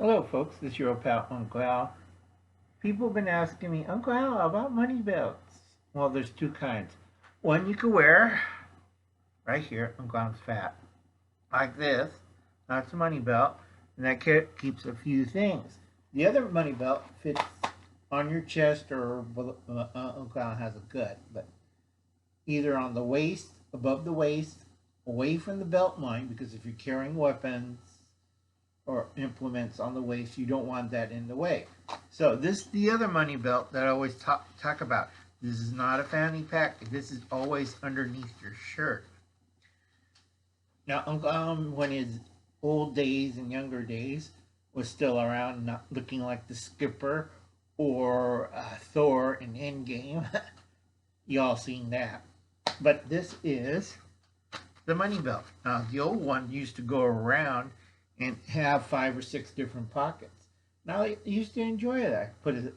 Hello folks, this is your old pal Uncle Al. People have been asking me, Uncle Al, about money belts. Well, there's two kinds. One you can wear right here, Uncle Al's fat, like this. That's a money belt, and that keeps a few things. The other money belt fits on your chest, or Uncle Al has a gut, but either on the waist, above the waist, away from the belt line, because if you're carrying weapons or implements on the waist, you don't want that in the way. So this is the other money belt that I always talk about. This is not a fanny pack. This is always underneath your shirt. Now, Uncle Alan, when his old days and younger days, was still around, not looking like the Skipper or Thor in Endgame. Y'all seen that. But this is the money belt. Now, the old one used to go around and have 5 or 6 different pockets. Now I used to enjoy that. Put a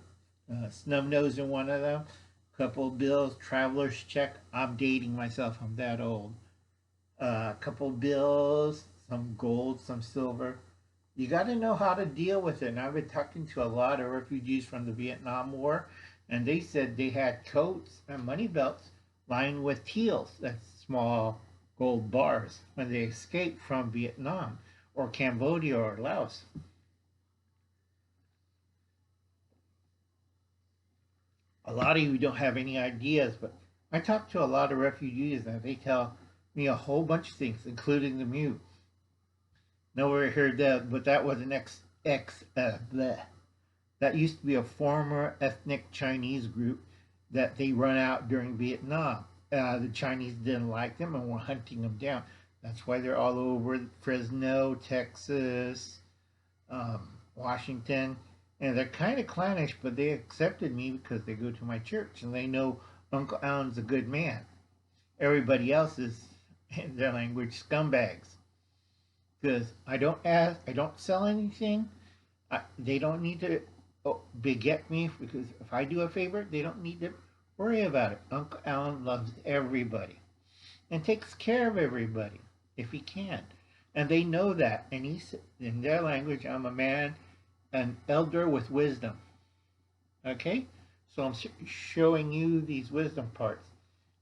snub nose in one of them, a couple of bills, traveler's check. I'm dating myself, I'm that old. A couple of bills, some gold, some silver. You got to know how to deal with it. And I've been talking to a lot of refugees from the Vietnam War, and they said they had coats and money belts lined with teals, that's small gold bars, when they escaped from Vietnam or Cambodia or Laos. A lot of you don't have any ideas, but I talk to a lot of refugees and they tell me a whole bunch of things, including the mute. Nowhere heard that, but that was an that used to be a former ethnic Chinese group that they run out during Vietnam. The Chinese didn't like them and were hunting them down. That's why they're all over Fresno, Texas, Washington. And they're kind of clownish, but they accepted me because they go to my church and they know Uncle Alan's a good man. Everybody else is, in their language, scumbags. Because I don't sell anything. They don't need to beget me, because if I do a favor, they don't need to worry about it. Uncle Alan loves everybody and takes care of everybody if he can. And they know that. And he's, in their language, I'm a man, an elder with wisdom. Okay? So I'm showing you these wisdom parts.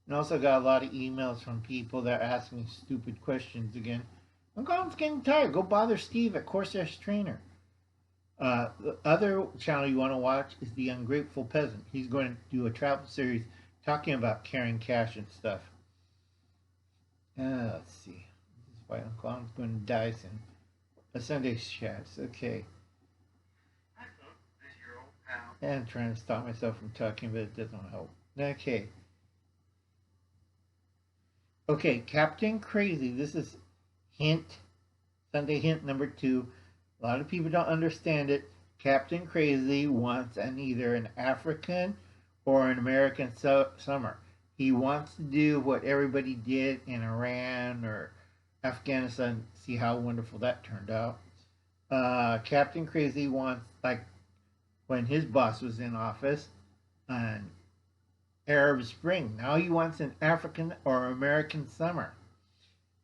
And also got a lot of emails from people that ask me stupid questions again. I'm getting tired. Go bother Steve at Corsair's Trainer. The other channel you want to watch is The Ungrateful Peasant. He's going to do a travel series talking about carrying cash and stuff. Let's see. This is why Uncle Alan's going to die soon. A Sunday chats. Okay. And I'm trying to stop myself from talking, but it doesn't help. Okay. Okay, Captain Crazy. This is hint, Sunday hint number 2. A lot of people don't understand it. Captain Crazy wants either an African or an American summer. He wants to do what everybody did in Iran or Afghanistan. See how wonderful that turned out. Captain Crazy wants, like when his boss was in office, an Arab Spring. Now he wants an African or American summer.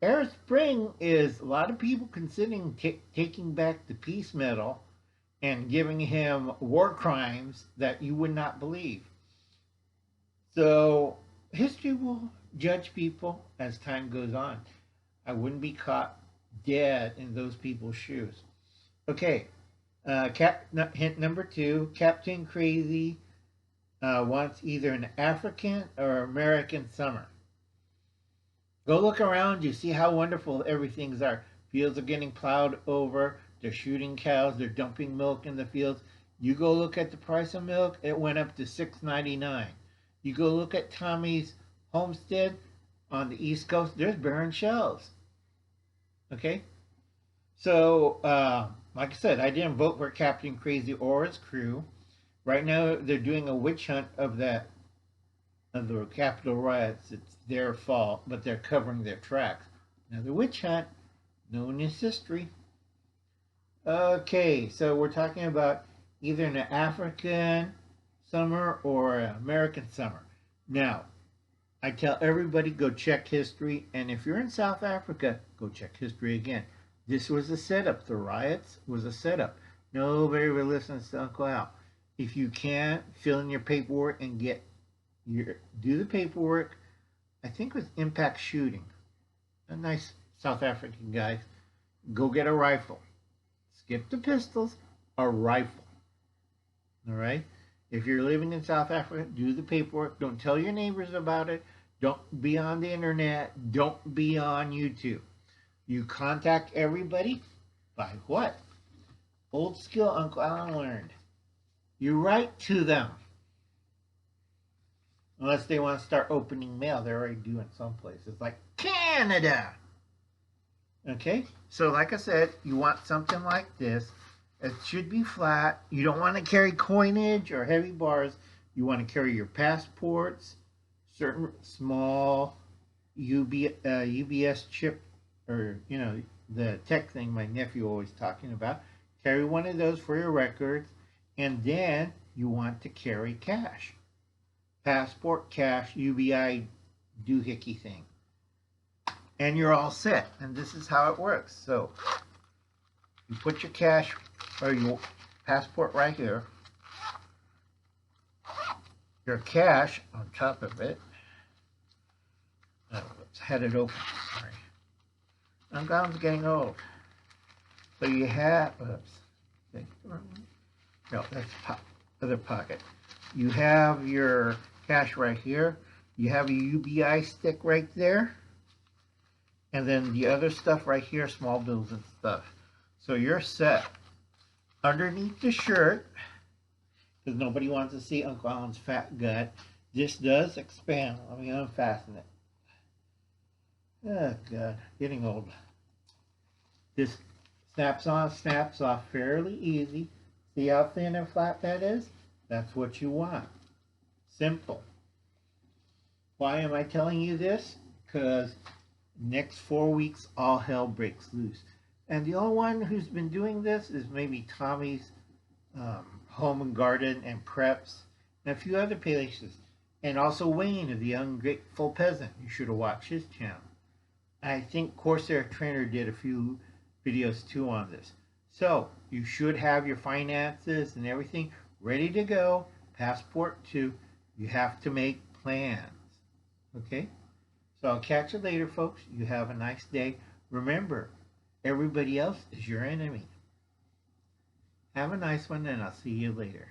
Arab Spring is a lot of people considering taking back the peace medal and giving him war crimes that you would not believe. So history will judge people as time goes on. I wouldn't be caught dead in those people's shoes. Okay, hint number 2, Captain Crazy wants either an African or American summer. Go look around you, see how wonderful everything's are. Fields are getting plowed over, they're shooting cows, they're dumping milk in the fields. You go look at the price of milk, it went up to $6.99. You go look at Tommy's homestead on the East Coast, there's barren shelves. Okay? So, like I said, I didn't vote for Captain Crazy or his crew. Right now, they're doing a witch hunt of the Capitol riots. It's their fault, but they're covering their tracks. Now, the witch hunt, known as history. Okay, so we're talking about either an African summer or an American summer. Now, I tell everybody, go check history, and if you're in South Africa, go check history again. This was a setup. The riots was a setup. Nobody really listens to Uncle Al. If you can't fill in your paperwork and do the paperwork, I think it was impact shooting. A nice South African guy. Go get a rifle. Skip the pistols, a rifle. All right? If you're living in South Africa, do the paperwork. Don't tell your neighbors about it. Don't be on the internet. Don't be on YouTube. You contact everybody by what? Old skill Uncle Alan learned. You write to them. Unless they want to start opening mail. They're already doing some places like Canada. Okay? So like I said, you want something like this. It should be flat. You don't want to carry coinage or heavy bars. You want to carry your passports, certain small UBS chip, or, you know, the tech thing my nephew always talking about. Carry one of those for your records. And then you want to carry cash. Passport, cash, UBI doohickey thing. And you're all set. And this is how it works. So you put your cash or your passport right here. Your cash on top of it. Oh, let's head it open. Sorry. I'm getting old. So you have, oops. No, that's other pocket. You have your cash right here. You have a UBI stick right there. And then the other stuff right here, small bills and stuff. So you're set. Underneath the shirt, because nobody wants to see Uncle Alan's fat gut, this does expand. Let me unfasten it. Oh, God, getting old. This snaps on, snaps off fairly easy. See how thin and flat that is? That's what you want. Simple. Why am I telling you this? Because next 4 weeks, all hell breaks loose. And the only one who's been doing this is maybe Tommy's Home and Garden and Preps and a few other places. And also Wayne of the Ungrateful Peasant. You should have watched his channel. I think Corsair Trainer did a few videos too on this. So you should have your finances and everything ready to go. Passport too. You have to make plans. Okay? So I'll catch you later, folks. You have a nice day. Remember, everybody else is your enemy. Have a nice one, and I'll see you later.